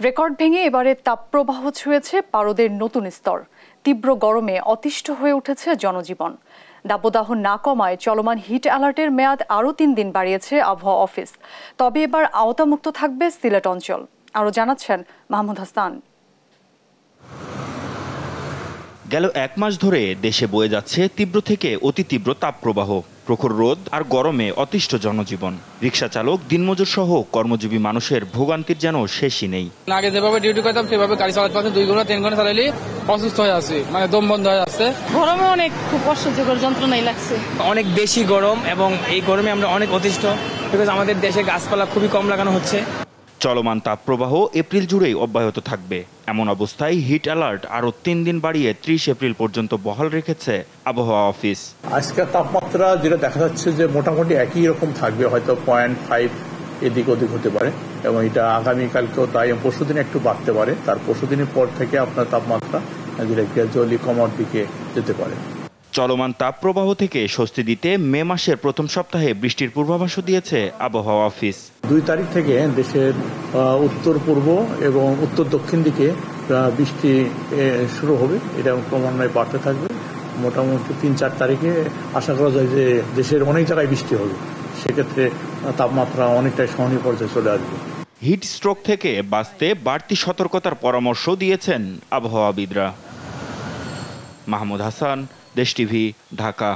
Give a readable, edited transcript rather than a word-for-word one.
Record ভেঙে এবারে তাপপ্রবাহ ছুঁয়েছে পারদের নতুন স্তর। তীব্র গরমে অতিষ্ঠ হয়ে উঠেছে জনজীবন। দাবদাহ না কমায় চলমান হিট অ্যালার্টের মেয়াদ আরও 3 দিন বাড়িয়েছে আবহাওয়া অফিস। তবে এবার আওতামুক্ত থাকবে সিলেট অঞ্চল। আরও জানাচ্ছেন মাহমুদ হাসান। গেল 1 মাস ধরে দেশে বয়ে যাচ্ছে তীব্র থেকে অতি তীব্র তাপপ্রবাহ। প্রখর রোদ আর গরমে অতিষ্ঠ জনজীবন। রিকশা চালক, দিনমজুর সহ কর্মজীবী মানুষের ভোগান্তির যেন শেষই নেই। আগে যেভাবে ডিউটি করতাম সেভাবে গাড়ি চালাতে পারছি, 2 ঘন্টা 3 ঘন্টা চালাইলে অসুস্থ হয়ে আছে, মানে দম বন্ধ হয়ে যাচ্ছে। গরমে অনেক খুব কষ্টকর যন্ত্রণাই লাগছে। অনেক বেশি গরম এবং এই গরমে আমরা অনেক অতিষ্ঠ, বিকজ আমাদের দেশে গাছপালা খুবই কম লাগানো হচ্ছে। চলমান তাপপ্রবাহ এপ্রিল জুড়েই অব্যাহত থাকবে। এমন অবস্থায় হিট অ্যালার্ট আরও 3 দিন বাড়িয়ে 30 এপ্রিল পর্যন্ত বহাল রেখেছে আবহাওয়া অফিস। আজকের তাপমাত্রা যেটা দেখা যাচ্ছে যে মোটামুটি একই রকম থাকবে, হয়তো 0.5 এদিক ওদিক হতে পারে এবং এটা আগামীকালকেও তাই, পরশুদিন একটু বাড়তে পারে। তার পরশুদিনের পর থেকে আপনার তাপমাত্রা যেটা গ্র্যাজুয়ালি কমার দিকে যেতে পারে। চলমান তাপপ্রবাহ থেকে স্বস্তি দিতে মে মাসের প্রথম সপ্তাহে বৃষ্টির পূর্বাভাসও দিয়েছে আবহাওয়া অফিস। 2 তারিখ থেকে দেশের উত্তর পূর্ব এবং উত্তর দক্ষিণ দিকে বৃষ্টি শুরু হবে, এটা ক্রমান্বয়ে বাড়তে থাকবে। মোটামুটি 3-4 তারিখে আশা করা যায় যে দেশের অনেক জায়গায় বৃষ্টি হবে। সেক্ষেত্রে তাপমাত্রা অনেকটাই সহনীয় পর্যায়ে চলে আসবে। হিট স্ট্রোক থেকে বাঁচতে বাড়তি সতর্কতার পরামর্শ দিয়েছেন আবহাওয়াবিদরা। মাহমুদ হাসান, দেশ টিভি, ঢাকা।